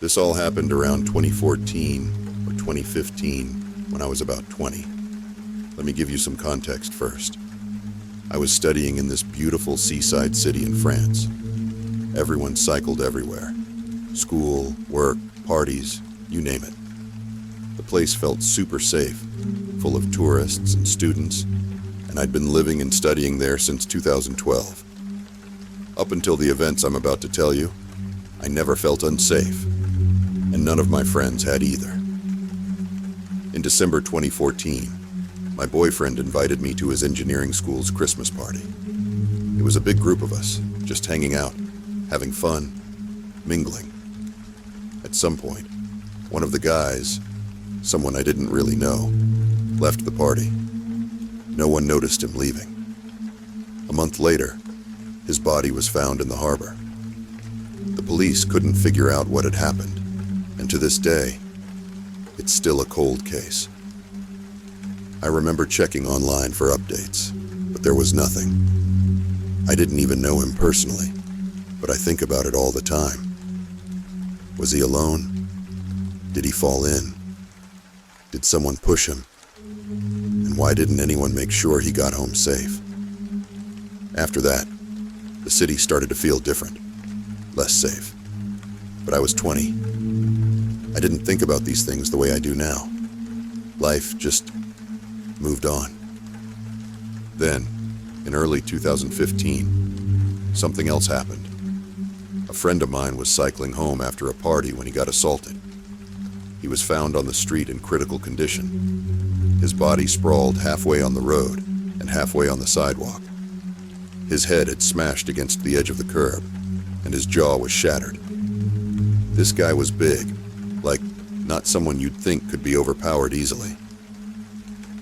This all happened around 2014 or 2015 when I was about 20. Let me give you some context first. I was studying in this beautiful seaside city in France. Everyone cycled everywhere. School, work, parties, you name it. The place felt super safe, full of tourists and students, and I'd been living and studying there since 2012. Up until the events I'm about to tell you, I never felt unsafe, and none of my friends had either. In December 2014, my boyfriend invited me to his engineering school's Christmas party. It was a big group of us, just hanging out, having fun, mingling. At some point, one of the guys, someone I didn't really know, left the party. No one noticed him leaving. A month later, his body was found in the harbor. The police couldn't figure out what had happened, and to this day, it's still a cold case. I remember checking online for updates, but there was nothing. I didn't even know him personally, but I think about it all the time. Was he alone? Did he fall in? Did someone push him? And why didn't anyone make sure he got home safe? After that, the city started to feel different, less safe. But I was 20. I didn't think about these things the way I do now. Life just moved on. Then, in early 2015, something else happened. A friend of mine was cycling home after a party when he got assaulted. He was found on the street in critical condition. His body sprawled halfway on the road and halfway on the sidewalk. His head had smashed against the edge of the curb, and his jaw was shattered. This guy was big, like not someone you'd think could be overpowered easily.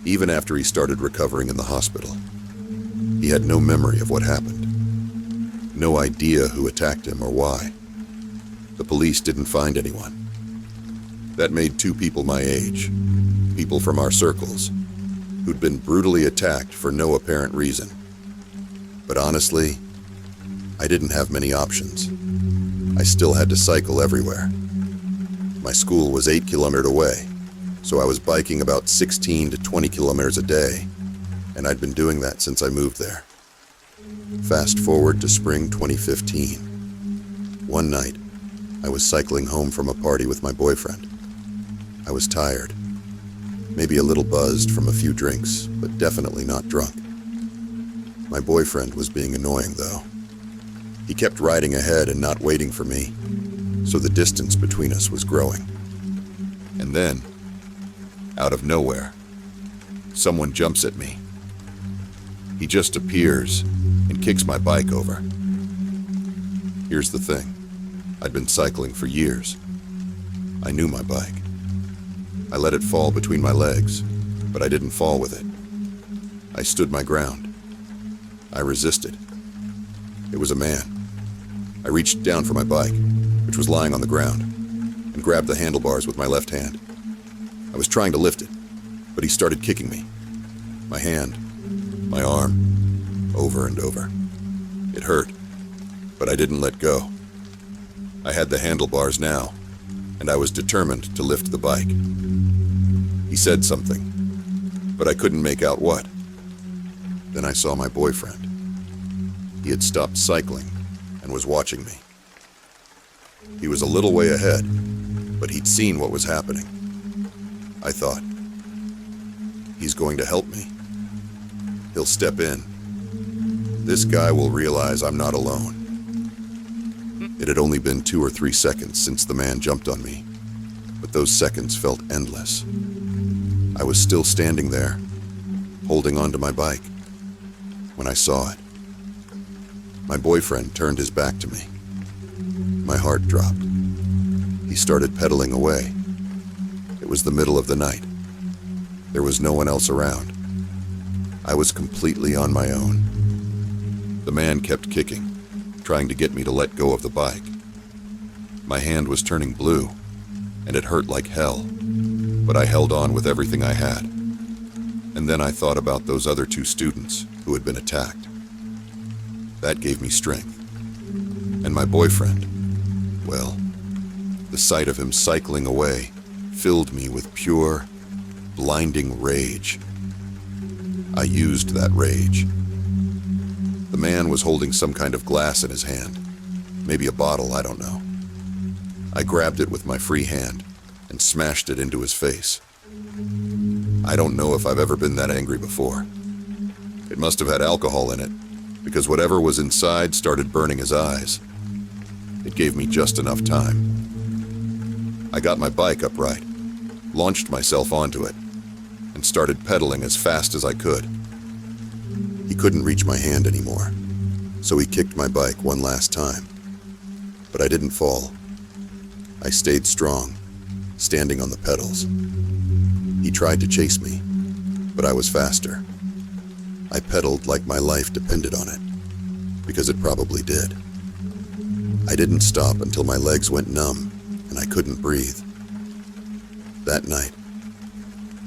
Even after he started recovering in the hospital, he had no memory of what happened. No idea who attacked him or why. The police didn't find anyone. That made two people my age, people from our circles, who'd been brutally attacked for no apparent reason. But honestly, I didn't have many options. I still had to cycle everywhere. My school was 8 kilometers away, so I was biking about 16 to 20 kilometers a day, and I'd been doing that since I moved there. Fast forward to spring 2015. One night, I was cycling home from a party with my boyfriend. I was tired, maybe a little buzzed from a few drinks, but definitely not drunk. My boyfriend was being annoying, though. He kept riding ahead and not waiting for me, so the distance between us was growing. And then, out of nowhere, someone jumps at me. He just appears and kicks my bike over. Here's the thing. I'd been cycling for years. I knew my bike. I let it fall between my legs, but I didn't fall with it. I stood my ground. I resisted. It was a man. I reached down for my bike, which was lying on the ground, and grabbed the handlebars with my left hand. I was trying to lift it, but he started kicking me. My hand, my arm, over and over. It hurt, but I didn't let go. I had the handlebars now, and I was determined to lift the bike. He said something, but I couldn't make out what. Then I saw my boyfriend. He had stopped cycling and was watching me. He was a little way ahead, but he'd seen what was happening. I thought, he's going to help me. He'll step in. This guy will realize I'm not alone. It had only been 2 or 3 seconds since the man jumped on me, but those seconds felt endless. I was still standing there, holding onto my bike, when I saw it. My boyfriend turned his back to me. My heart dropped. He started pedaling away. It was the middle of the night. There was no one else around. I was completely on my own. The man kept kicking, trying to get me to let go of the bike. My hand was turning blue, and it hurt like hell, but I held on with everything I had. And then I thought about those other 2 students who had been attacked. That gave me strength. And my boyfriend, well, The sight of him cycling away filled me with pure, blinding rage. I used that rage. The man was holding some kind of glass in his hand. Maybe a bottle, I don't know. I grabbed it with my free hand and smashed it into his face. I don't know if I've ever been that angry before. It must have had alcohol in it, because whatever was inside started burning his eyes. It gave me just enough time. I got my bike upright, launched myself onto it, and started pedaling as fast as I could. He couldn't reach my hand anymore, so he kicked my bike one last time. But I didn't fall. I stayed strong, standing on the pedals. He tried to chase me, but I was faster. I pedaled like my life depended on it, because it probably did. I didn't stop until my legs went numb and I couldn't breathe. That night,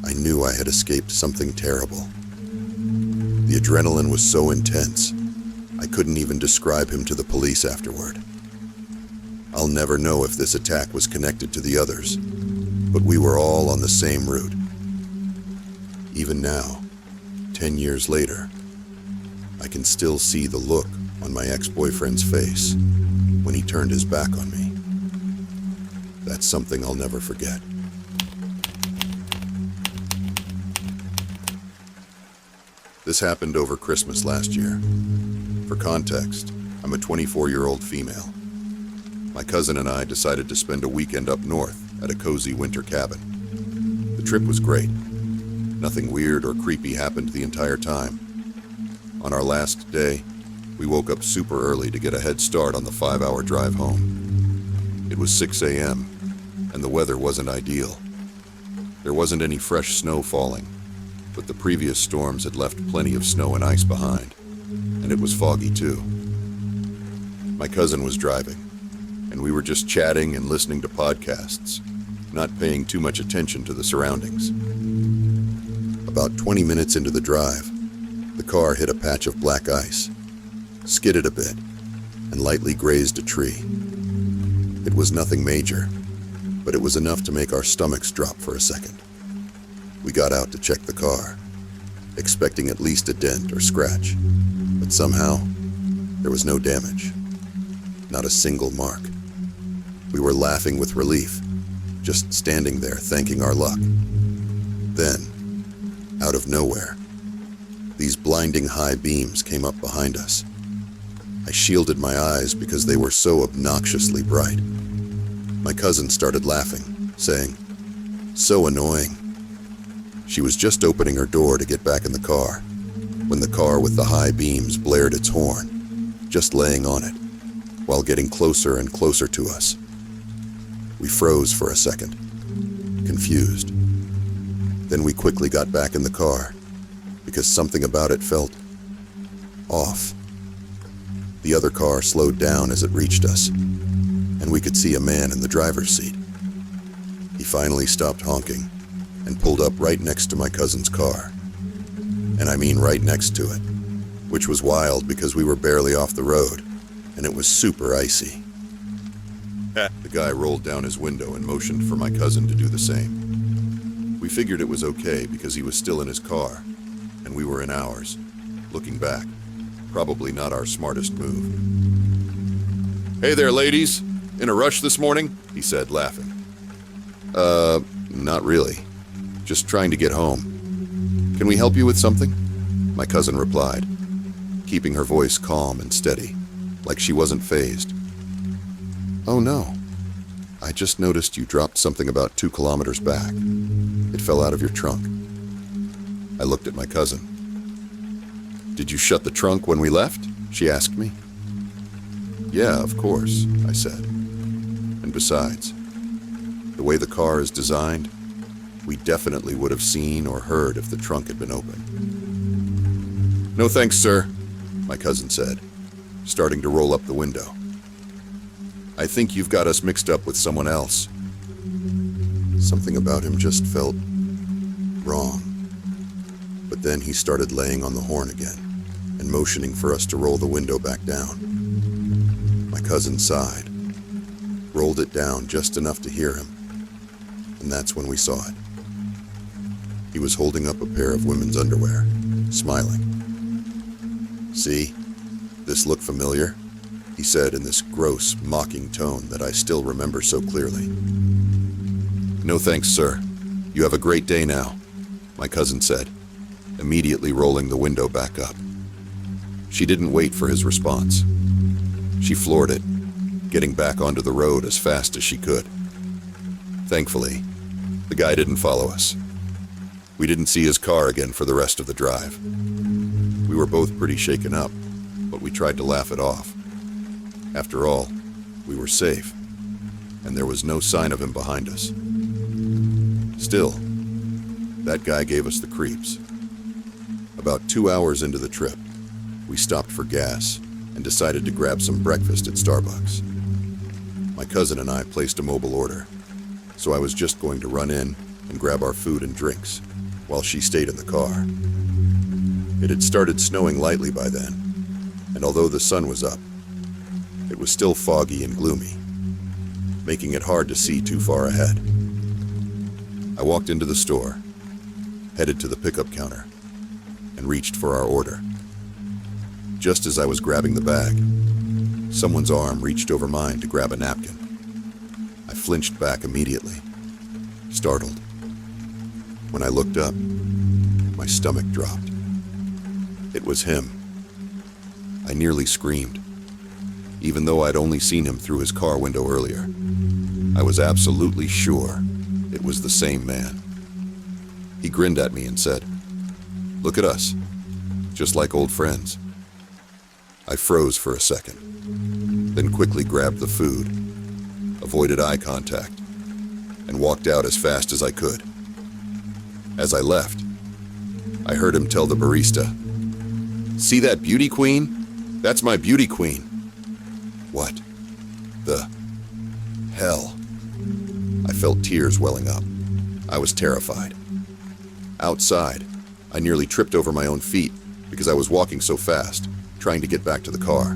I knew I had escaped something terrible. The adrenaline was so intense, I couldn't even describe him to the police afterward. I'll never know if this attack was connected to the others, but we were all on the same route. Even now, 10 years later, I can still see the look on my ex-boyfriend's face when he turned his back on me. That's something I'll never forget. This happened over Christmas last year. For context, I'm a 24-year-old female. My cousin and I decided to spend a weekend up north at a cozy winter cabin. The trip was great. Nothing weird or creepy happened the entire time. On our last day, we woke up super early to get a head start on the 5-hour drive home. It was 6 a.m., and the weather wasn't ideal. There wasn't any fresh snow falling, but the previous storms had left plenty of snow and ice behind, and it was foggy too. My cousin was driving, and we were just chatting and listening to podcasts, not paying too much attention to the surroundings. About 20 minutes into the drive, the car hit a patch of black ice, skidded a bit, and lightly grazed a tree. It was nothing major, but it was enough to make our stomachs drop for a second. We got out to check the car, expecting at least a dent or scratch, but somehow there was no damage, not a single mark. We were laughing with relief, just standing there thanking our luck. Then, out of nowhere, these blinding high beams came up behind us. I shielded my eyes because they were so obnoxiously bright. My cousin started laughing, saying, "So annoying." She was just opening her door to get back in the car, when the car with the high beams blared its horn, just laying on it, while getting closer and closer to us. We froze for a second, confused. Then we quickly got back in the car, because something about it felt off. The other car slowed down as it reached us, and we could see a man in the driver's seat. He finally stopped honking and pulled up right next to my cousin's car. And I mean right next to it, which was wild because we were barely off the road, and it was super icy. The guy rolled down his window and motioned for my cousin to do the same. We figured it was okay because he was still in his car, and we were in ours. Looking back, probably not our smartest move. "Hey there, ladies. In a rush this morning?" he said, laughing. Not really. Just trying to get home. Can we help you with something?" My cousin replied, keeping her voice calm and steady, like she wasn't fazed. "Oh no. I just noticed you dropped something about 2 kilometers back. It fell out of your trunk." I looked at my cousin. "Did you shut the trunk when we left?" she asked me. "Yeah, of course," I said. "And besides, the way the car is designed, we definitely would have seen or heard if the trunk had been open." "No thanks, sir," my cousin said, starting to roll up the window. "I think you've got us mixed up with someone else." Something about him just felt wrong. But then he started laying on the horn again and motioning for us to roll the window back down. My cousin sighed, rolled it down just enough to hear him, and that's when we saw it. He was holding up a pair of women's underwear, smiling. "See, this look familiar?" he said in this gross, mocking tone that I still remember so clearly. "No thanks, sir. You have a great day now," my cousin said, immediately rolling the window back up. She didn't wait for his response. She floored it, getting back onto the road as fast as she could. Thankfully, the guy didn't follow us. We didn't see his car again for the rest of the drive. We were both pretty shaken up, but we tried to laugh it off. After all, we were safe, and there was no sign of him behind us. Still, that guy gave us the creeps. About 2 hours into the trip, we stopped for gas and decided to grab some breakfast at Starbucks. My cousin and I placed a mobile order, so I was just going to run in and grab our food and drinks while she stayed in the car. It had started snowing lightly by then, and although the sun was up, it was still foggy and gloomy, making it hard to see too far ahead. I walked into the store, headed to the pickup counter, and reached for our order. Just as I was grabbing the bag, someone's arm reached over mine to grab a napkin. I flinched back immediately, startled. When I looked up, my stomach dropped. It was him. I nearly screamed. Even though I'd only seen him through his car window earlier, I was absolutely sure it was the same man. He grinned at me and said, "Look at us, just like old friends." I froze for a second, then quickly grabbed the food, avoided eye contact, and walked out as fast as I could. As I left, I heard him tell the barista, "See that beauty queen? That's my beauty queen." What the hell? I felt tears welling up. I was terrified. Outside, I nearly tripped over my own feet because I was walking so fast, trying to get back to the car.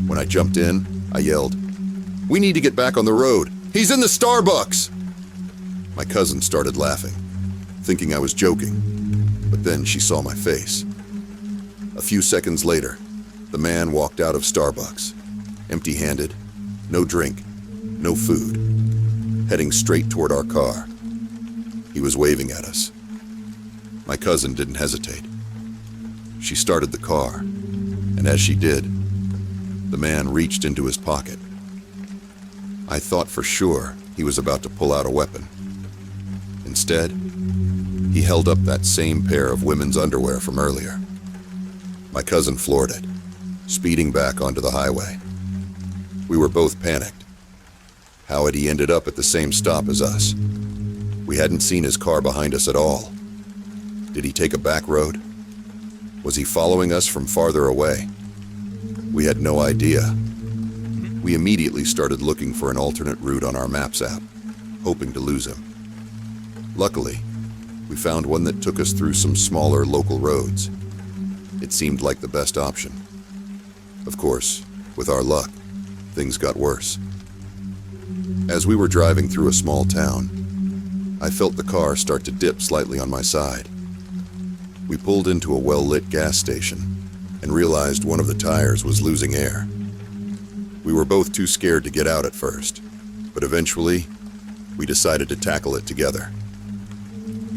When I jumped in, I yelled, "We need to get back on the road. He's in the Starbucks!" My cousin started laughing, thinking I was joking, but then she saw my face. A few seconds later, the man walked out of Starbucks, empty-handed, no drink, no food, heading straight toward our car. He was waving at us. My cousin didn't hesitate. She started the car, and as she did, the man reached into his pocket. I thought for sure he was about to pull out a weapon. Instead, he held up that same pair of women's underwear from earlier. My cousin floored it, speeding back onto the highway. We were both panicked. How had he ended up at the same stop as us? We hadn't seen his car behind us at all. Did he take a back road? Was he following us from farther away? We had no idea. We immediately started looking for an alternate route on our Maps app, hoping to lose him. Luckily, we found one that took us through some smaller local roads. It seemed like the best option. Of course, with our luck, things got worse. As we were driving through a small town, I felt the car start to dip slightly on my side. We pulled into a well-lit gas station and realized one of the tires was losing air. We were both too scared to get out at first, but eventually, we decided to tackle it together.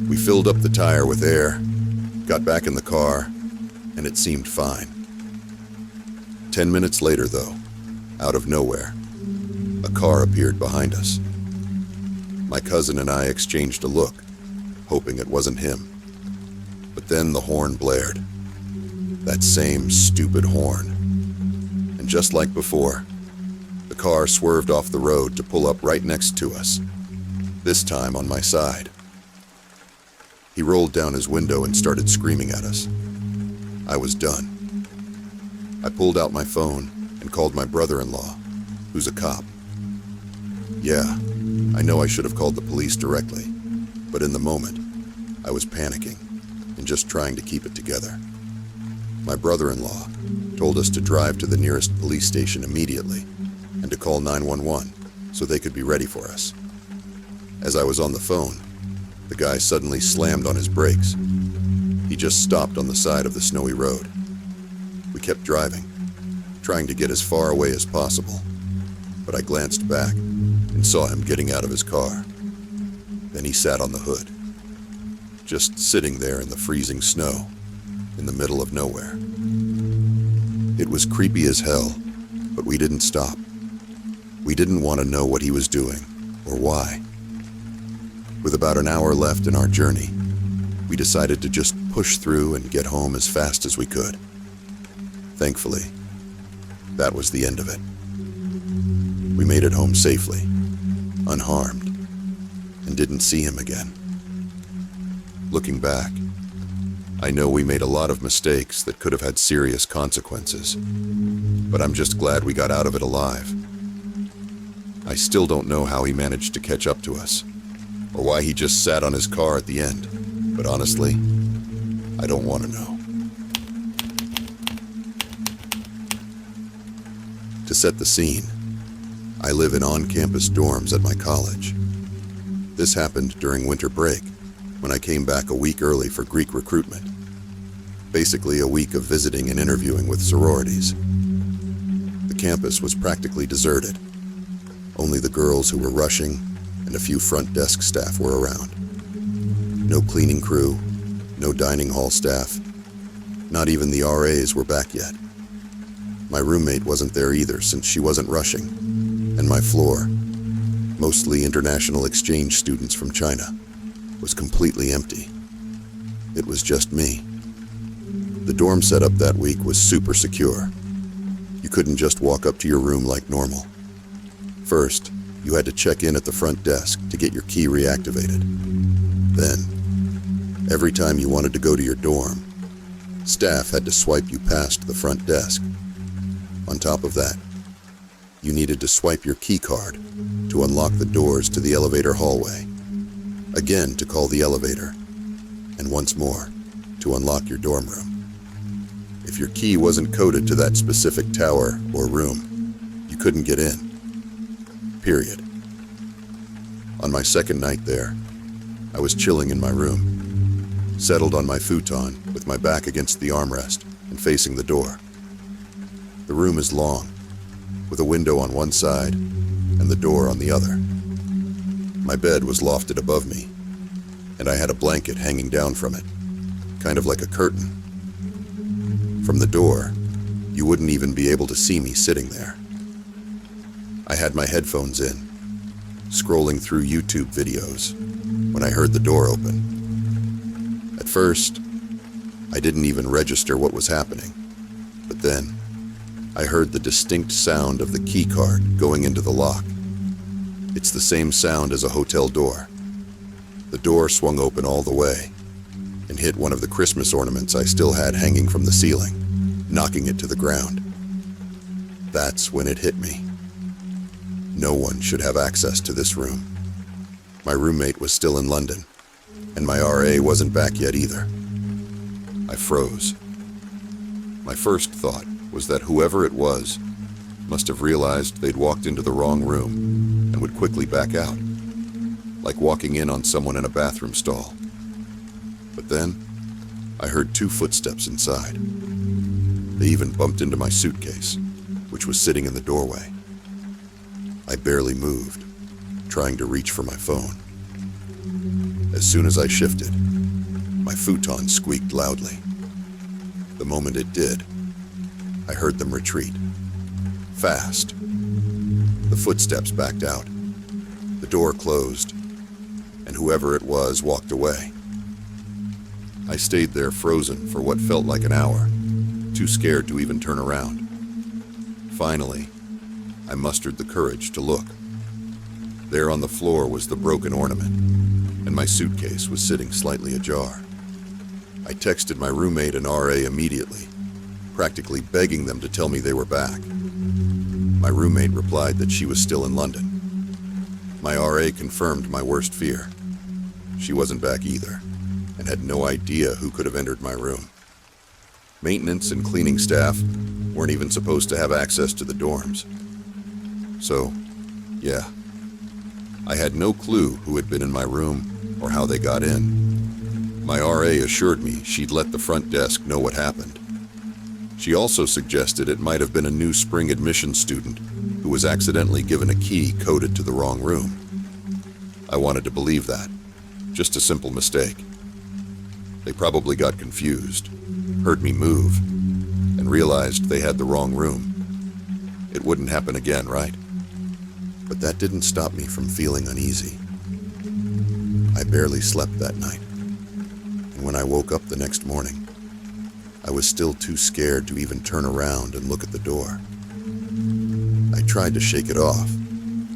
We filled up the tire with air, got back in the car, and it seemed fine. 10 minutes later, though, out of nowhere, a car appeared behind us. My cousin and I exchanged a look, hoping it wasn't him. But then the horn blared. That same stupid horn. And just like before, the car swerved off the road to pull up right next to us, this time on my side. He rolled down his window and started screaming at us. I was done. I pulled out my phone and called my brother-in-law, who's a cop. Yeah, I know I should have called the police directly, but in the moment, I was panicking and just trying to keep it together. My brother-in-law told us to drive to the nearest police station immediately and to call 911 so they could be ready for us. As I was on the phone, the guy suddenly slammed on his brakes. He just stopped on the side of the snowy road. We kept driving, trying to get as far away as possible, but I glanced back and saw him getting out of his car. Then he sat on the hood, just sitting there in the freezing snow, in the middle of nowhere. It was creepy as hell, but we didn't stop. We didn't want to know what he was doing, or why. With about an hour left in our journey, we decided to just push through and get home as fast as we could. Thankfully, that was the end of it. We made it home safely, unharmed, and didn't see him again. Looking back, I know we made a lot of mistakes that could have had serious consequences, but I'm just glad we got out of it alive. I still don't know how he managed to catch up to us, or why he just sat on his car at the end, but honestly, I don't want to know. To set the scene, I live in on-campus dorms at my college. This happened during winter break, when I came back a week early for Greek recruitment. Basically a week of visiting and interviewing with sororities. The campus was practically deserted. Only the girls who were rushing and a few front desk staff were around. No cleaning crew, no dining hall staff. Not even the RAs were back yet. My roommate wasn't there either since she wasn't rushing, and my floor, mostly international exchange students from China, was completely empty. It was just me. The dorm setup that week was super secure. You couldn't just walk up to your room like normal. First, you had to check in at the front desk to get your key reactivated. Then, every time you wanted to go to your dorm, staff had to swipe you past the front desk. On top of that, you needed to swipe your key card to unlock the doors to the elevator hallway. Again to call the elevator, and once more to unlock your dorm room. If your key wasn't coded to that specific tower or room, you couldn't get in. Period. On my second night there, I was chilling in my room, settled on my futon with my back against the armrest and facing the door. The room is long, with a window on one side and the door on the other. My bed was lofted above me, and I had a blanket hanging down from it, kind of like a curtain. From the door, you wouldn't even be able to see me sitting there. I had my headphones in, scrolling through YouTube videos, when I heard the door open. At first, I didn't even register what was happening, but then I heard the distinct sound of the key card going into the lock. It's the same sound as a hotel door. The door swung open all the way and hit one of the Christmas ornaments I still had hanging from the ceiling, knocking it to the ground. That's when it hit me. No one should have access to this room. My roommate was still in London, and my RA wasn't back yet either. I froze. My first thought was that whoever it was must have realized they'd walked into the wrong room and would quickly back out, like walking in on someone in a bathroom stall. But then, I heard 2 footsteps inside. They even bumped into my suitcase, which was sitting in the doorway. I barely moved, trying to reach for my phone. As soon as I shifted, my futon squeaked loudly. The moment it did, I heard them retreat. Fast. The footsteps backed out. The door closed, and whoever it was walked away. I stayed there frozen for what felt like an hour, too scared to even turn around. Finally, I mustered the courage to look. There on the floor was the broken ornament, and my suitcase was sitting slightly ajar. I texted my roommate and RA immediately, practically begging them to tell me they were back. My roommate replied that she was still in London. My RA confirmed my worst fear. She wasn't back either, and had no idea who could have entered my room. Maintenance and cleaning staff weren't even supposed to have access to the dorms. So, yeah, I had no clue who had been in my room or how they got in. My RA assured me she'd let the front desk know what happened. She also suggested it might have been a new spring admission student who was accidentally given a key coded to the wrong room. I wanted to believe that. Just a simple mistake. They probably got confused, heard me move, and realized they had the wrong room. It wouldn't happen again, right? But that didn't stop me from feeling uneasy. I barely slept that night, and when I woke up the next morning, I was still too scared to even turn around and look at the door. I tried to shake it off,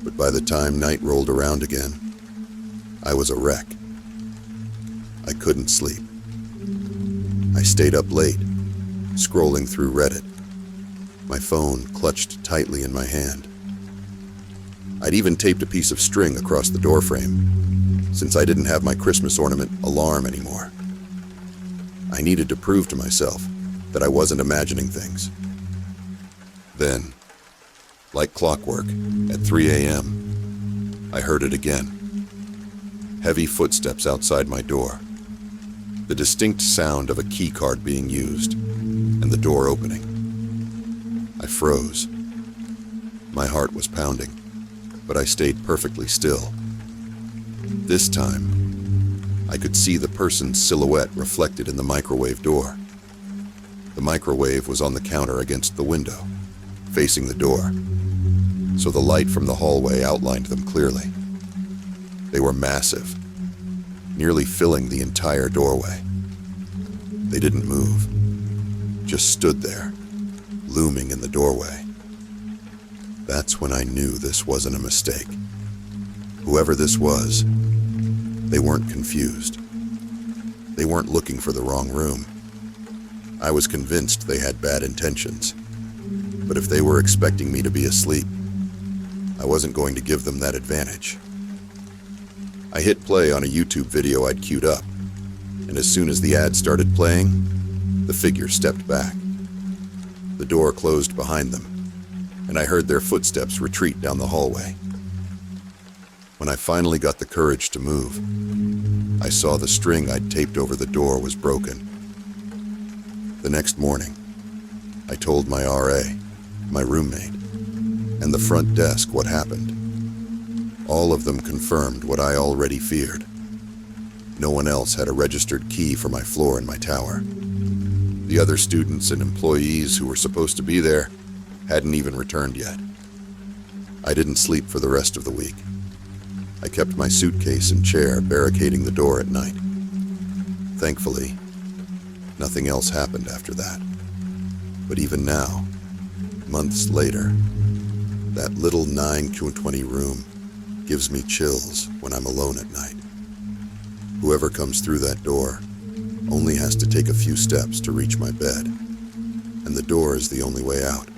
but by the time night rolled around again, I was a wreck. I couldn't sleep. I stayed up late, scrolling through Reddit, my phone clutched tightly in my hand. I'd even taped a piece of string across the doorframe, since I didn't have my Christmas ornament alarm anymore. I needed to prove to myself that I wasn't imagining things. Then, like clockwork, at 3 a.m., I heard it again. Heavy footsteps outside my door, the distinct sound of a key card being used, and the door opening. I froze. My heart was pounding, but I stayed perfectly still. This time, I could see the person's silhouette reflected in the microwave door. The microwave was on the counter against the window, facing the door, so the light from the hallway outlined them clearly. They were massive, nearly filling the entire doorway. They didn't move, just stood there, looming in the doorway. That's when I knew this wasn't a mistake. Whoever this was, they weren't confused. They weren't looking for the wrong room. I was convinced they had bad intentions. But if they were expecting me to be asleep, I wasn't going to give them that advantage. I hit play on a YouTube video I'd queued up, and as soon as the ad started playing, the figure stepped back. The door closed behind them, and I heard their footsteps retreat down the hallway. When I finally got the courage to move, I saw the string I'd taped over the door was broken. The next morning, I told my RA, my roommate, and the front desk what happened. All of them confirmed what I already feared. No one else had a registered key for my floor in my tower. The other students and employees who were supposed to be there hadn't even returned yet. I didn't sleep for the rest of the week. I kept my suitcase and chair barricading the door at night. Thankfully, nothing else happened after that. But even now, months later, that little 9x20 room gives me chills when I'm alone at night. Whoever comes through that door only has to take a few steps to reach my bed, and the door is the only way out.